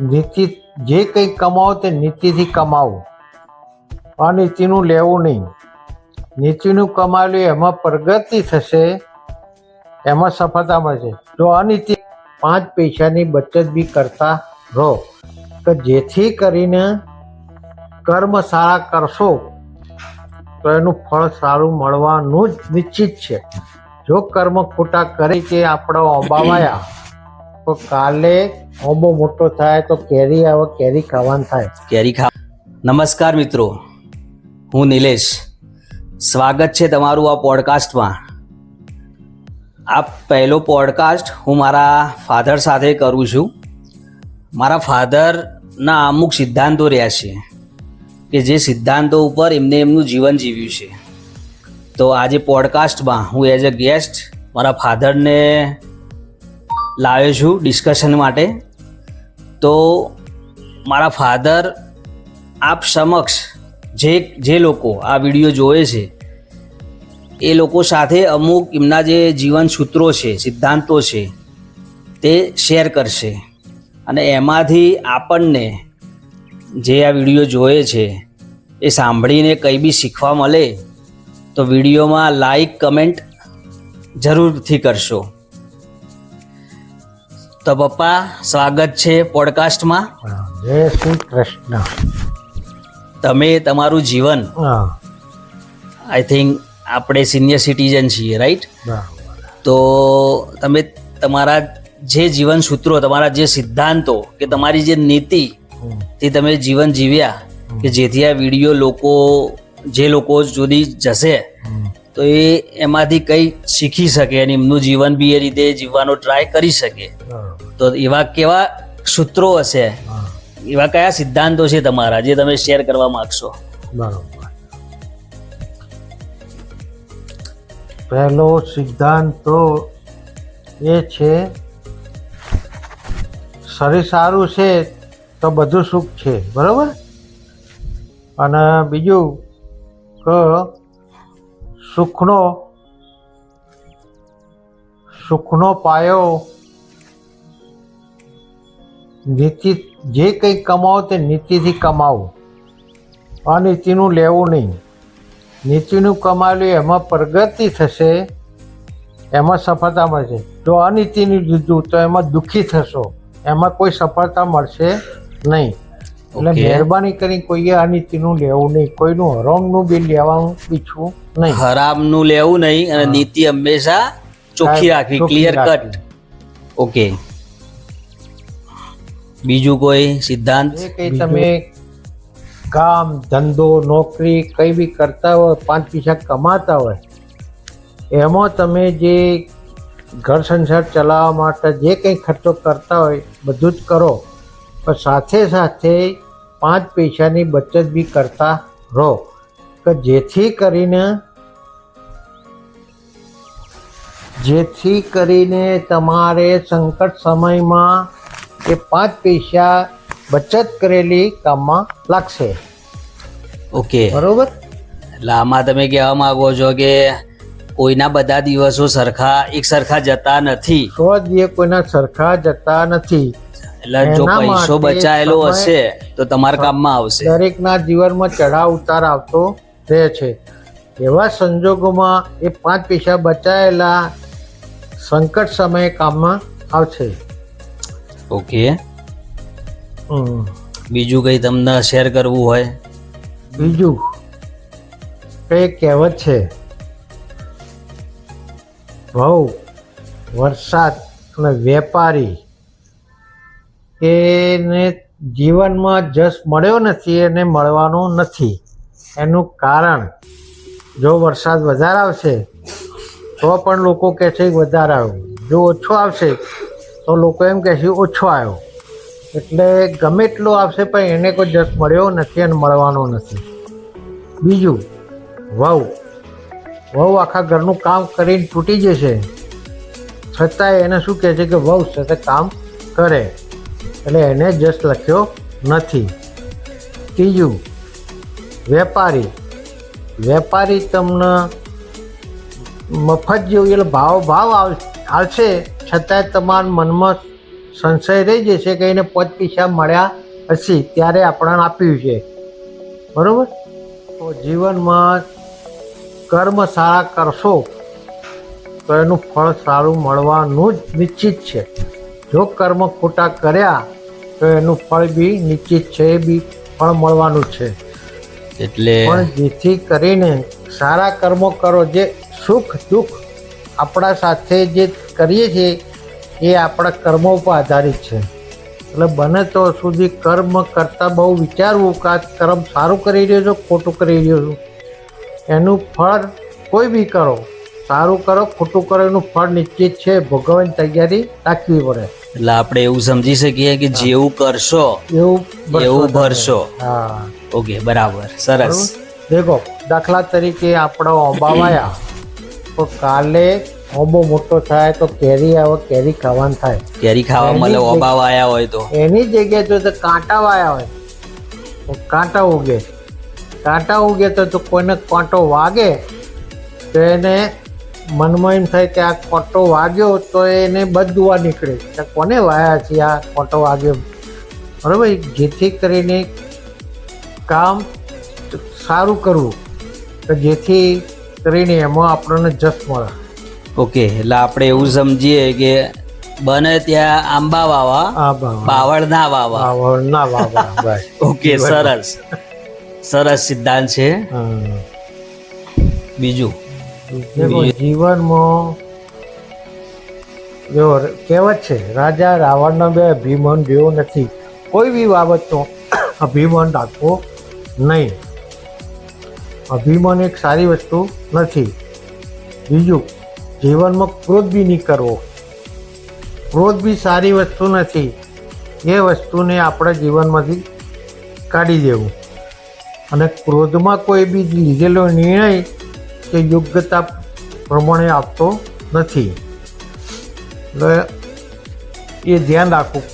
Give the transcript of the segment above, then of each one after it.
નીતિ જે કંઈ કમાવો તે નીતિથી કમાવો, અનીતિનું લેવું નહીં. નીતિનું કમાવેલું એમાં પ્રગતિ થશે, એમાં સફળતા મળશે. જો અનીતિ 5 પૈસાની બચત બી કરતા રહો, તો જેથી કરીને કર્મ સારા કરશો તો એનું ફળ સારું મળવાનું જ નિશ્ચિત છે. જો કર્મ ખોટા કરી કે આપણે ઓંબાવાયા તો કાલે ઓંબો મોટો થાય તો કેરી આવે, કેરી ખાવાનું થાય. નમસ્કાર મિત્રો, હું નિલેશ. સ્વાગત છે તમારું આ પોડકાસ્ટમાં. આ પહેલો પોડકાસ્ટ હું મારા ફાધર સાથે કરું છું. મારા ફાધરના અમુક સિદ્ધાંતો રહ્યા છે કે જે સિદ્ધાંતો ઉપર એમને એમનું જીવન જીવ્યું છે. તો આજે પોડકાસ્ટમાં હું એઝ અ ગેસ્ટ મારા ફાધરને લાવ્યો છું ડિસ્કશન માટે. તો મારા ફાધર આપ સમક્ષ જે લોકો આ વિડીયો જોવે છે એ લોકો સાથે અમુક એમના જે જીવન સૂત્રો છે, સિદ્ધાંતો છે તે શેર કરશે. અને એમાંથી આપણને જે આ વિડીયો જોવે છે એ સાંભળીને કંઈ બી શીખવા મળે તો વિડીયોમાં લાઈક કમેન્ટ જરૂરથી કરશો. તો પપ્પા, સ્વાગત છે પોડકાસ્ટમાં. જય શ્રી કૃષ્ણ. તમે તમારું જીવન, આઈ થિંક આપણે સિનિયર સિટીઝન છીએ, રાઈટ? તો તમે તમારા જે જીવન સૂત્રો, તમારા જે સિદ્ધાંતો કે તમારી જે નીતિ તે તમે જીવન જીવ્યા કે જેથી આ વિડીયો જે લોકો સુધી જશે તો એમાંથી કંઈ શીખી શકે અને એમનું જીવન બી એ રીતે જીવવાનો ટ્રાય કરી શકે. તો એવા કેવા સૂત્રો હશે, એવા કયા સિદ્ધાંતો છે તમારા જે તમે શેર કરવા માંગશો? બરોબર. પહેલો સિદ્ધાંત તો એ છે, શરીર સારું છે તો બધું સુખ છે, બરોબર. અને બીજું કે સુખનો પાયો નીતિ. જે કંઈ કમાવો તે નીતિથી કમાવો, અનીતિનું લેવું નહીં. નીતિનું કમાવેલું એમાં પ્રગતિ થશે, એમાં સફળતા મળશે. જો અનીતિનું લીધું તો એમાં દુઃખી થશો, એમાં કોઈ સફળતા મળશે નહીં. એટલે મહેરબાની કરી કોઈએ અનીતિનું લેવું નહીં, કોઈનું હરામનું બી લેવાનું ઈચ્છવું નહીં. હરામનું લેવું નહીં અને નીતિ હંમેશા ચોખ્ખી રાખવી, ક્લિયર કટ. ઓકે. બીજું કોઈ સિદ્ધાંત? કંઈ તમે કામ ધંધો નોકરી કંઈ બી કરતા હોય, 5 પૈસા કમાતા હોય, એમાં તમે જે ઘર સંસાર ચલાવવા માટે જે કંઈ ખર્ચો કરતા હોય બધું જ કરો, પણ સાથે સાથે 5 પૈસાની બચત બી કરતા રહો, કે જેથી કરીને તમારે સંકટ સમયમાં એ 5 પૈસા બચત કરેલી કામમાં લાગશે. ઓકે, બરોબર. એટલે આમાં તમે કહેવા માંગો છો કે કોઈના બધા દિવસો એક સરખા જતા નથી. કોઈના સરખા જતા નથી. એટલે જો પૈસો બચાયેલો હશે તો તમારા કામમાં આવશે. દરેકના જીવનમાં ચઢાવ ઉતાર આવતો રહે છે. એવા સંજોગોમાં એ 5 પૈસા બચાયેલા સંકટ સમયે કામમાં આવશે. ઓકે. બીજું કંઈ તમને શેર કરવું હોય? બીજું કંઈ કહેવત છે, ભાવ વરસાદ અને વેપારી એને જીવનમાં જશ મળ્યો નથી અને મળવાનો નથી. એનું કારણ, જો વરસાદ વધારે આવશે તો પણ લોકો કહે છે વધારે આવ્યો, જો ઓછો આવશે તો લોકો એમ કહે છે ઓછો આવ્યો. એટલે ગમે એટલો આવશે પણ એને કોઈ જશ મળ્યો નથી અને મળવાનો નથી. બીજું, વહુ આખા ઘરનું કામ કરીને તૂટી જશે છતાંય એને શું કહે છે કે વહુ સાથે કામ કરે, એટલે એને જશ લખ્યો નથી. ત્રીજું, વેપારી તમને મફત જેવું એટલે ભાવ આવશે છતાંય તમારા મનમાં સંશય રહી જશે કે એને 5 પૈસા મળ્યા હશે ત્યારે આપણને આપ્યું છે, બરોબર. તો જીવનમાં કર્મ સારા કરશો તો એનું ફળ સારું મળવાનું જ નિશ્ચિત છે. જો કર્મ ખોટા કર્યા તો એનું ફળ બી નિશ્ચિત છે, એ બી ફળ મળવાનું છે. એટલે પણ જેથી કરીને સારા કર્મો કરો, જે સુખ દુઃખ આપણા સાથે જે કરીએ છીએ એ આપણા કર્મો ઉપર આધારિત છે. એટલે બને તો સુધી કર્મ કરતાં બહુ વિચારવું કે આ કર્મ સારું કરી રહ્યો છું ખોટું કરી રહ્યો છું. એનું ફળ કોઈ બી કરો, સારું કરો ખોટું કરો, એનું ફળ નિશ્ચિત છે, ભોગવવાની તૈયારી રાખવી પડે. એટલે આપણે એવું સમજી શકીએ કે જેવું કરશો એવું ભરશો. હા, ઓકે, બરાબર, સરસ. દેખો દાખલા તરીકે આપણો ઓંબા વાયા તો કાલે ઓંબો મોટો થાય તો કેરી આવે, કેરી ખાવાનું થાય. કેરી ખાવા મળે ઓબા વાયા હોય તો એની જગ્યાએ જો કાંટા વાયા હોય તો કાંટા ઉગે. કાંટા ઉગે તો કોઈને કાંટો વાગે તો એને મનમાં એમ થાય કે આ કાંટો વાગ્યો તો એને બદદુઆ નીકળે કે કોને વાયા છે આ કાંટો વાગ્યો, બરાબર. જેથી કરીને કામ સારું કરવું તો જેથી કરીને એમાં આપણને જશ મળે. ઓકે, એટલે આપણે એવું સમજીએ કે બને ત્યાં આંબા વાવા, બાવળ ના વાવા. ના વાવા, બસ. ઓકે, સરસ સરસ સિદ્ધાંત છે. બીજું જીવનમાં જો કહેવત છે, રાજા રાવણનો બે અભિમાન જેવો નથી. કોઈ બી બાબતનો અભિમાન રાખવો નહીં. અભિમાન એક સારી વસ્તુ નથી. બીજું, જીવનમાં ક્રોધ બી નહીં કરવો. ક્રોધ બી સારી વસ્તુ નથી. એ વસ્તુને આપણે જીવનમાંથી કાઢી દેવું. અને ક્રોધમાં કોઈ બી લીધેલો નિર્ણય કે યોગ્યતા પ્રમાણે આપતો નથી. એટલે એ ધ્યાન રાખવું,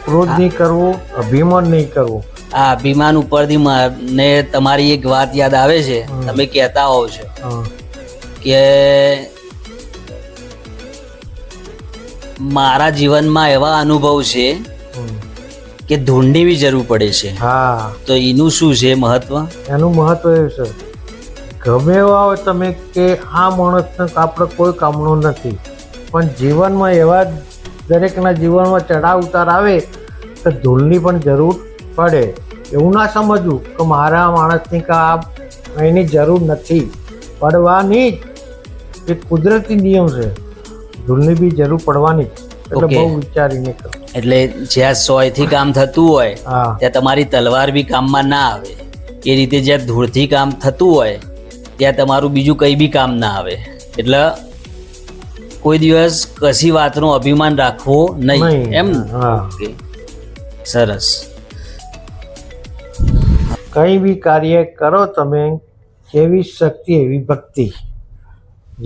ક્રોધ નહીં કરવો, અભિમાન નહીં કરવું. આ અભિમાન ઉપરથી મને તમારી એક વાત યાદ આવે છે. તમે કહેતા હોવ છો કે મારા જીવનમાં એવા અનુભવ છે કે ધૂળની બી જરૂર પડે છે. હા, તો એનું શું છે મહત્વ? એનું મહત્વ એવું છે, ગમે એવા હોય તમે કે આ માણસને આપણે કોઈ કામનો નથી, પણ જીવનમાં એવા દરેકના જીવનમાં ચડાવ ઉતાર આવે તો ધૂળની પણ જરૂર પડે. એવું ના સમજવું કે મારા માણસની આ એની જરૂર નથી, પડવાની જ. એ કુદરતી નિયમ છે, ધૂળની બી જરૂર પડવાની જ. એટલે બહુ વિચારીને કરો. એટલે જ્યાં 100 થી કામ થતું હોય ત્યાં તમારી તલવાર બી કામમાં ના આવે. એ રીતે જ્યાં ધૂળથી કામ થતું હોય ત્યાં તમારું બીજું કંઈ બી કામ ના આવે. એટલે કોઈ દિવસ કશી વાતનો અભિમાન રાખવો નહીં, એમ? ઓકે, સરસ. કંઈ બી કાર્ય કરો તમે, જેવી શક્તિ એવી ભક્તિ.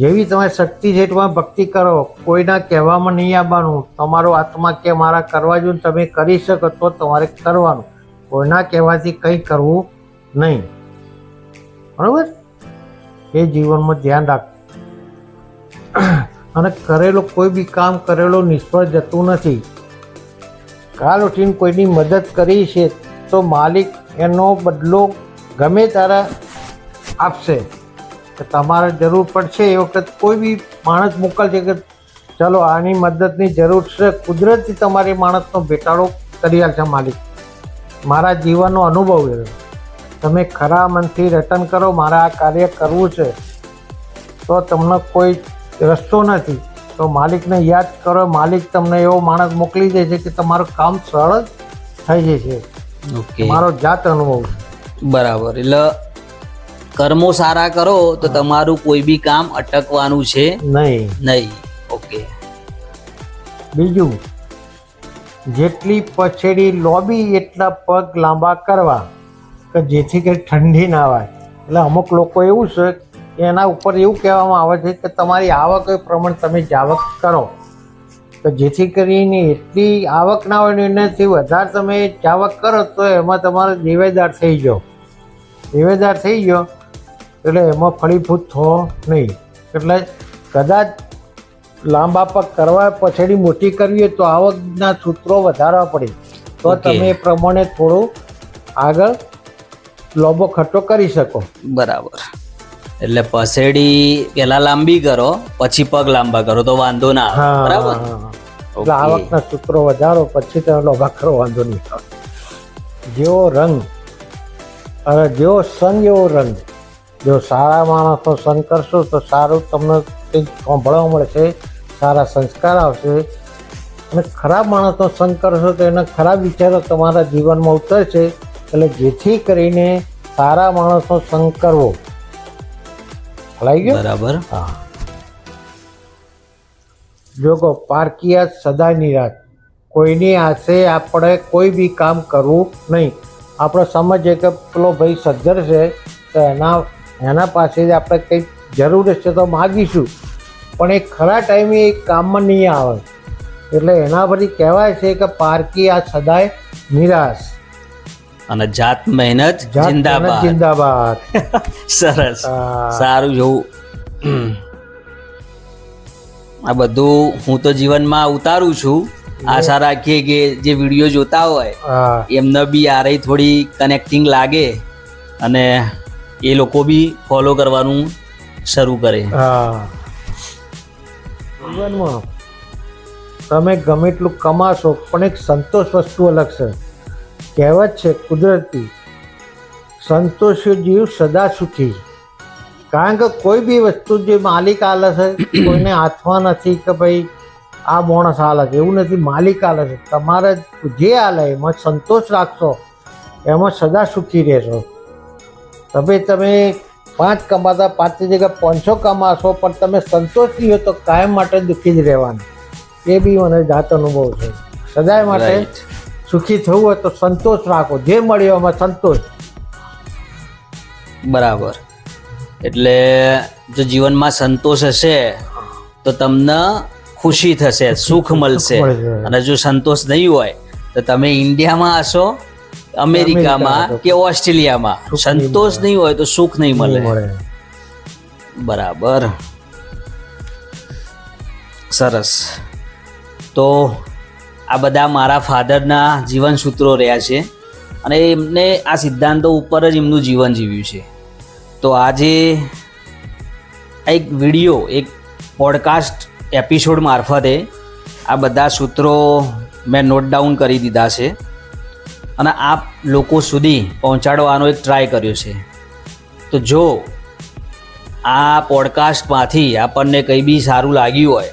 જેવી તમારી શક્તિ છે એટલી ભક્તિ કરો. કોઈના કહેવામાં નહીં આવવાનું. તમારો આત્મા કે મારા કરવા જોઈએ, તમે કરી શકો તો તમારે કરવાનું. કોઈના કહેવાથી કંઈ કરવું નહીં, બરાબર. એ જીવનમાં ધ્યાન રાખવું. અને કરેલો કોઈ બી કામ કરેલો નિષ્ફળ જતું નથી. કાલ ઉઠીને કોઈની મદદ કરી છે તો માલિક એનો બદલો ગમે ત્યારે આપશે. કે તમારે જરૂર પડશે એ વખત કોઈ બી માણસ મોકલશે કે ચલો આની મદદની જરૂર છે, કુદરતી તમારી માણસનો ભેટાડો કરી આપશે માલિક. મારા જીવનનો અનુભવ છે. તમે ખરા મનથી રટન કરો, મારે આ કાર્ય કરવું છે, તો તમને કોઈ રસ્તો નથી. તો માલિકને યાદ કરો, માલિક તમને એવો માણસ મોકલી દે છે કે તમારું કામ સરળ થઈ જશે. ઓકે, મારો જાત અનુભવ છે. બરાબર. એટલે કર્મો સારા કરો તો તમારું કોઈ બી કામ અટકવાનું છે નહીં. ઓકે. બીજું, જેટલી પછેડી લોબી એટલા પગ લાંબા કરવા કે જેથી કરી ઠંડી ના આવે. એટલે અમુક લોકો એવું છે કે એના ઉપર એવું કહેવામાં આવે છે કે તમારી આવક એ પ્રમાણે તમે જાવક કરો, તો જેથી કરીને એટલી આવક ના હોય ને એનાથી વધારે તમે જાવક કરો તો એમાં તમારે દેવેદાર થઈ જાઓ. દેવેદાર થઈ ગયો એટલે એમાં ફળીભૂત થવો નહીં. એટલે કદાચ લાંબા પગ કરવા પછડી મોટી કરવી હોય તો આવકના સૂત્રો વધારવા પડે તો Okay. તમે એ પ્રમાણે થોડું આગળ લોબો ખર્ચો કરી શકો. બરાબર. એટલે પસેડી પેલા લાંબી કરો પછી પગ લાંબા કરો તો વાંધો ના આવે. હા, બરાબર. હા. એટલે Okay. આવકના સૂત્રો વધારો પછી તમે લોભા કરો વાંધો નહીં આવે. જેવો રંગ અને જેવો સંગ એવો રંગ. જો સારા માણસનો સંગ કરશો તો સારું તમને કંઈક સાંભળવા મળશે, સારા સંસ્કાર આવશે. અને ખરાબ માણસનો સંગ કરશો તો એના ખરાબ વિચારો તમારા જીવનમાં ઉતરશે. એટલે જેથી કરીને સારા માણસનો સંગ કરવો. હલાઈ ગયો? બરાબર. હા. જો કહો પારકીયા સદાય નિરાશ. કોઈની આશે આપણે કોઈ બી કામ કરવું નહીં. આપણે સમજીએ કે પેલો ભાઈ સજ્જર છે તો એના પાસે જ આપણે કંઈક જરૂર છે તો માગીશું, પણ એ ખરા ટાઈમે એ કામમાં નહીં આવે. એટલે એના પરથી કહેવાય છે કે પારકીયા સદાય નિરાશ. અને જાત મહેનત જાત જિંદાબાદ. મહેનત જિંદાબાદ. સરસ. હા. સારું જોવું. આ બધું હું તો જીવનમાં ઉતારું છું. આશા રાખીએ કે જે વિડીયો જોતા હોય હા. એમને બી આ રહી થોડી કનેક્ટિંગ લાગે અને એ લોકો બી ફોલો કરવાનું શરૂ કરે. હા. જીવનમાં તમે ગમે એટલું કમાશો પણ એક સંતોષ વસ્તુ અલગ છે. કહેવત છે કુદરતી, સંતોષી જીવ સદા સુખી. કારણ કે કોઈ બી વસ્તુ જે માલિક આલે છે કોઈને હાથમાં નથી કે ભાઈ આ માણસ આલે છે, એવું નથી. માલિક આલે છે, તમારે જે આલે એમાં સંતોષ રાખશો એમાં સદા સુખી રહેશો. તમે 5 કમાતા 5ની જગ્યાએ 500 કમાશો પણ તમે સંતોષ નહીં હોય તો કાયમ માટે દુઃખી જ રહેવાનું. એ બી મને જાત અનુભવ છે. સદાય માટે Right. સુખી થવું હોય તો સંતોષ રાખો, જે મળ્યો એમાં સંતોષ. બરાબર. એટલે જો જીવનમાં સંતોષ હશે તો તમને ખુશી થશે, સુખ મળશે. મળશે. અને જો સંતોષ નહીં હોય તો તમે ઇન્ડિયામાં હશો, અમેરિકામાં હશો. કે ઓસ્ટ્રેલિયામાં, સુખ નહીં સંતોષ મળે. નહીં હોય તો સુખ નહીં મળે. નહીં મળે. બરાબર. સરસ. તો આ બધા મારા ફાધરના જીવન સૂત્રો રહ્યા છે અને એમને આ સિદ્ધાંતો ઉપર જ એમનું જીવન જીવ્યું છે. તો આજે એક વિડીયો, એક પોડકાસ્ટ એપિસોડ મારફતે આ બધા સૂત્રો મેં નોટ ડાઉન કરી દીધા છે અને આપ લોકો સુધી પહોંચાડવાનો એક ટ્રાય કર્યો છે. તો જો આ પોડકાસ્ટમાંથી આપણને કંઈ બી સારું લાગ્યું હોય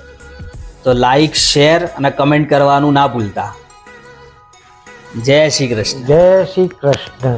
તો લાઈક, શેર અને કમેન્ટ કરવાનું ના ભૂલતા. જય શ્રી કૃષ્ણ. જય શ્રી કૃષ્ણ.